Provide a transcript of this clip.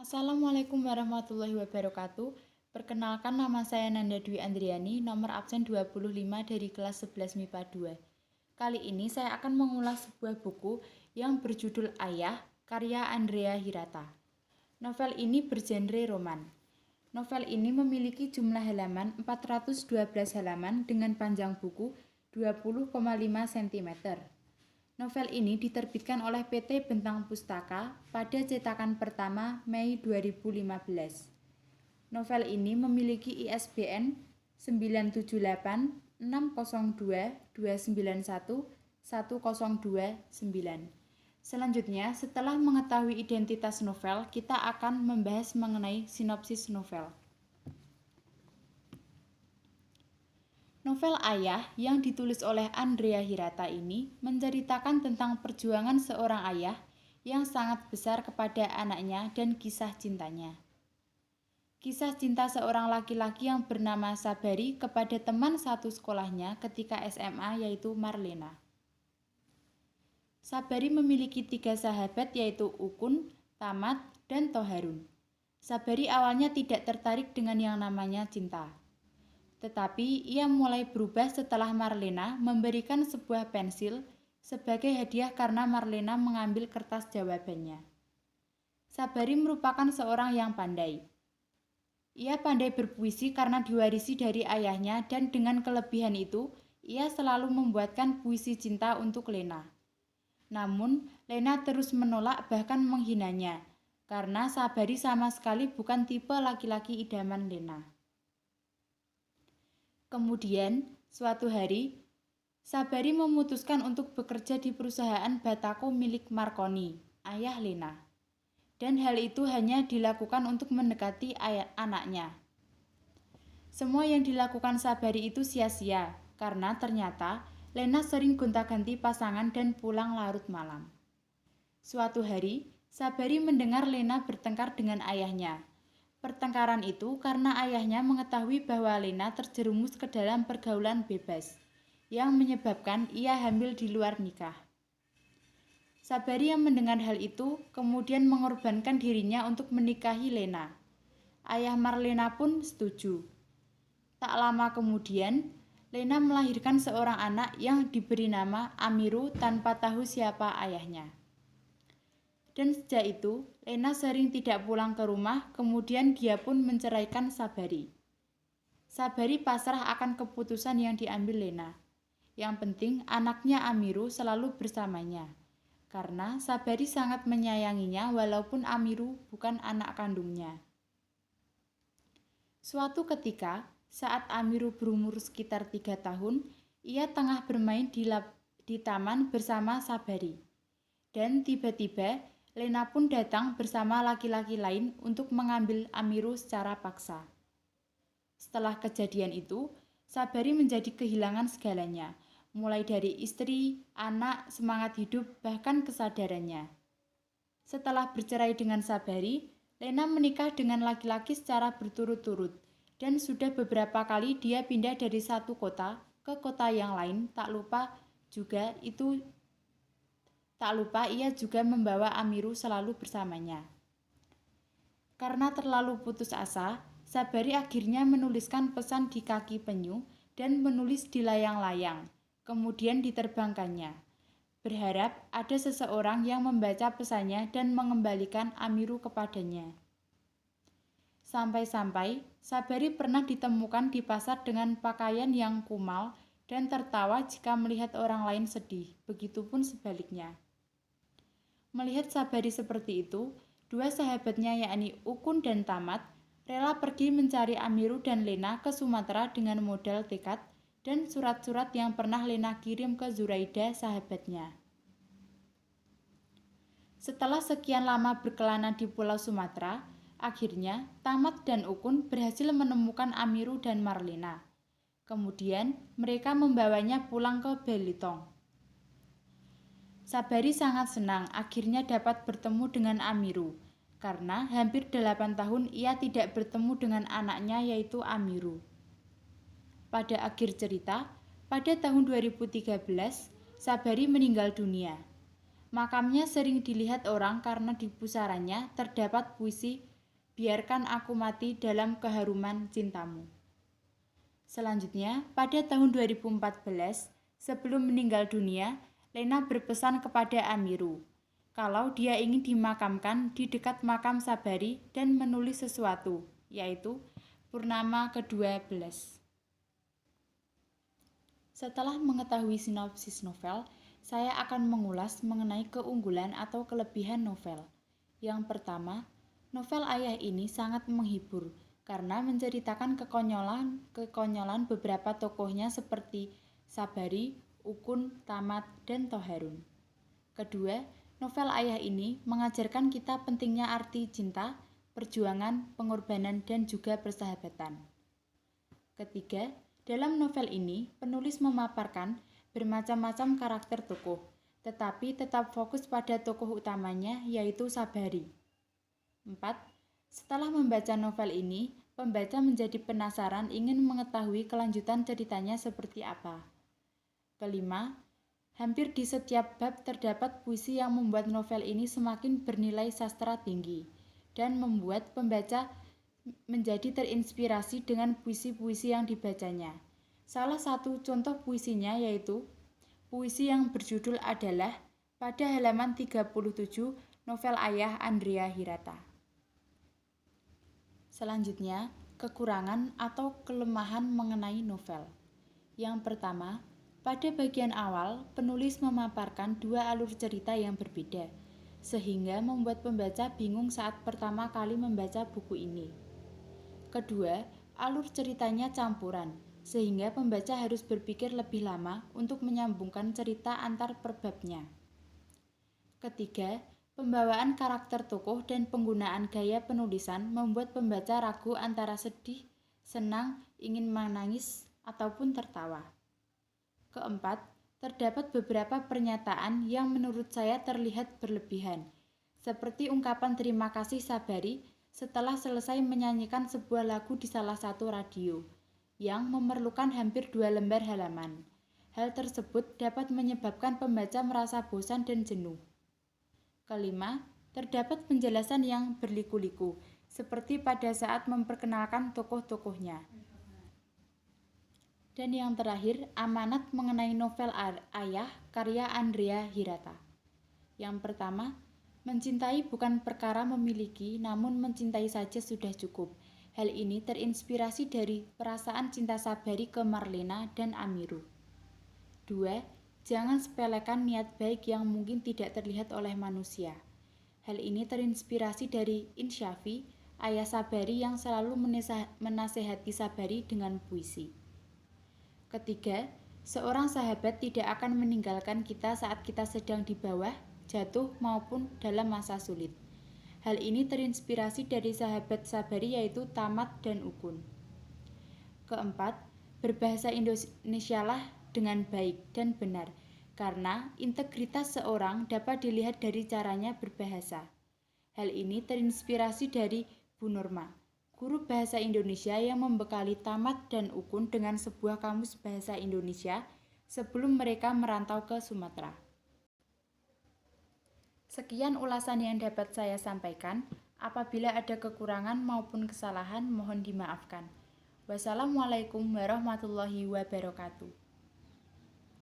Assalamualaikum warahmatullahi wabarakatuh. Perkenalkan, nama saya Nanda Dwi Andriani, nomor absen 25 dari kelas 11 MIPA 2. Kali ini saya akan mengulas sebuah buku yang berjudul Ayah, karya Andrea Hirata. Novel ini bergenre roman. Novel ini memiliki jumlah halaman 412 halaman dengan panjang buku 20,5 cm. Novel ini diterbitkan oleh PT Bentang Pustaka pada cetakan pertama Mei 2015. Novel ini memiliki ISBN 978602129110229. Selanjutnya, setelah mengetahui identitas novel, kita akan membahas mengenai sinopsis novel. Novel Ayah yang ditulis oleh Andrea Hirata ini menceritakan tentang perjuangan seorang ayah yang sangat besar kepada anaknya dan kisah cintanya. Kisah cinta seorang laki-laki yang bernama Sabari kepada teman satu sekolahnya ketika SMA, yaitu Marlena. Sabari memiliki 3 sahabat, yaitu Ukun, Tamat, dan Toharun. Sabari awalnya tidak tertarik dengan yang namanya cinta. Tetapi ia mulai berubah setelah Marlena memberikan sebuah pensil sebagai hadiah karena Marlena mengambil kertas jawabannya. Sabari merupakan seorang yang pandai. Ia pandai berpuisi karena diwarisi dari ayahnya, dan dengan kelebihan itu, ia selalu membuatkan puisi cinta untuk Lena. Namun, Lena terus menolak bahkan menghinanya, karena Sabari sama sekali bukan tipe laki-laki idaman Lena. Kemudian, suatu hari, Sabari memutuskan untuk bekerja di perusahaan Batako milik Marconi, ayah Lena. Dan hal itu hanya dilakukan untuk mendekati anaknya. Semua yang dilakukan Sabari itu sia-sia, karena ternyata Lena sering gonta-ganti pasangan dan pulang larut malam. Suatu hari, Sabari mendengar Lena bertengkar dengan ayahnya. Pertengkaran itu karena ayahnya mengetahui bahwa Lena terjerumus ke dalam pergaulan bebas, yang menyebabkan ia hamil di luar nikah. Sabari yang mendengar hal itu kemudian mengorbankan dirinya untuk menikahi Lena. Ayah Marlena pun setuju. Tak lama kemudian, Lena melahirkan seorang anak yang diberi nama Amiru tanpa tahu siapa ayahnya. Dan sejak itu, Lena sering tidak pulang ke rumah, kemudian dia pun menceraikan Sabari. Sabari pasrah akan keputusan yang diambil Lena. Yang penting anaknya Amiru selalu bersamanya. Karena Sabari sangat menyayanginya walaupun Amiru bukan anak kandungnya. Suatu ketika, saat Amiru berumur sekitar 3 tahun, ia tengah bermain di taman bersama Sabari. Dan tiba-tiba, Lena pun datang bersama laki-laki lain untuk mengambil Amiru secara paksa. Setelah kejadian itu, Sabari menjadi kehilangan segalanya, mulai dari istri, anak, semangat hidup, bahkan kesadarannya. Setelah bercerai dengan Sabari, Lena menikah dengan laki-laki secara berturut-turut, dan sudah beberapa kali dia pindah dari satu kota ke kota yang lain. Tak lupa ia juga membawa Amiru selalu bersamanya. Karena terlalu putus asa, Sabari akhirnya menuliskan pesan di kaki penyu dan menulis di layang-layang, kemudian diterbangkannya, berharap ada seseorang yang membaca pesannya dan mengembalikan Amiru kepadanya. Sampai-sampai Sabari pernah ditemukan di pasar dengan pakaian yang kumal dan tertawa jika melihat orang lain sedih, begitupun sebaliknya. Melihat Sabari seperti itu, 2 sahabatnya yakni Ukun dan Tamat rela pergi mencari Amiru dan Lena ke Sumatera dengan modal tekad dan surat-surat yang pernah Lena kirim ke Zuraida, sahabatnya. Setelah sekian lama berkelana di Pulau Sumatera, akhirnya Tamat dan Ukun berhasil menemukan Amiru dan Marlena. Kemudian mereka membawanya pulang ke Belitung. Sabari sangat senang akhirnya dapat bertemu dengan Amiru, karena hampir 8 tahun ia tidak bertemu dengan anaknya, yaitu Amiru. Pada akhir cerita, pada tahun 2013, Sabari meninggal dunia. Makamnya sering dilihat orang karena di pusarannya terdapat puisi Biarkan Aku Mati Dalam Keharuman Cintamu. Selanjutnya, pada tahun 2014, sebelum meninggal dunia, Lena berpesan kepada Amiru kalau dia ingin dimakamkan di dekat makam Sabari dan menulis sesuatu, yaitu Purnama ke-12. Setelah mengetahui sinopsis novel, saya akan mengulas mengenai keunggulan atau kelebihan novel. Yang pertama, novel Ayah ini sangat menghibur karena menceritakan kekonyolan beberapa tokohnya seperti Sabari, Ukun, Tamat, dan Toharun. Kedua, novel Ayah ini mengajarkan kita pentingnya arti cinta, perjuangan, pengorbanan, dan juga persahabatan. Ketiga, dalam novel ini, penulis memaparkan bermacam-macam karakter tokoh, tetapi tetap fokus pada tokoh utamanya, yaitu Sabari. 4. Setelah membaca novel ini, pembaca menjadi penasaran ingin mengetahui kelanjutan ceritanya seperti apa. Kelima, hampir di setiap bab terdapat puisi yang membuat novel ini semakin bernilai sastra tinggi, dan membuat pembaca menjadi terinspirasi dengan puisi-puisi yang dibacanya. Salah satu contoh puisinya yaitu puisi yang berjudul adalah pada halaman 37 novel Ayah Andrea Hirata. Selanjutnya, kekurangan atau kelemahan mengenai novel. Yang pertama, pada bagian awal, penulis memaparkan dua alur cerita yang berbeda, sehingga membuat pembaca bingung saat pertama kali membaca buku ini. Kedua, alur ceritanya campuran, sehingga pembaca harus berpikir lebih lama untuk menyambungkan cerita antar perbabnya. Ketiga, pembawaan karakter tokoh dan penggunaan gaya penulisan membuat pembaca ragu antara sedih, senang, ingin menangis, ataupun tertawa. Keempat, terdapat beberapa pernyataan yang menurut saya terlihat berlebihan, seperti ungkapan terima kasih Sabari setelah selesai menyanyikan sebuah lagu di salah satu radio, yang memerlukan hampir 2 lembar halaman. Hal tersebut dapat menyebabkan pembaca merasa bosan dan jenuh. Kelima, terdapat penjelasan yang berliku-liku, seperti pada saat memperkenalkan tokoh-tokohnya. Dan yang terakhir, amanat mengenai novel Ayah karya Andrea Hirata. Yang pertama, mencintai bukan perkara memiliki, namun mencintai saja sudah cukup. Hal ini terinspirasi dari perasaan cinta Sabari ke Marlena dan Amiru. 2. Jangan sepelekan niat baik yang mungkin tidak terlihat oleh manusia. Hal ini terinspirasi dari Insyafi, ayah Sabari yang selalu menasehati Sabari dengan puisi. Ketiga, seorang sahabat tidak akan meninggalkan kita saat kita sedang di bawah, jatuh maupun dalam masa sulit. Hal ini terinspirasi dari sahabat Sabari yaitu Tamat dan Ukun. Keempat, berbahasa Indonesialah dengan baik dan benar, karena integritas seorang dapat dilihat dari caranya berbahasa. Hal ini terinspirasi dari Bu Norma, guru bahasa Indonesia yang membekali Tamat dan Ukun dengan sebuah kamus bahasa Indonesia sebelum mereka merantau ke Sumatera. Sekian ulasan yang dapat saya sampaikan. Apabila ada kekurangan maupun kesalahan, mohon dimaafkan. Wassalamualaikum warahmatullahi wabarakatuh.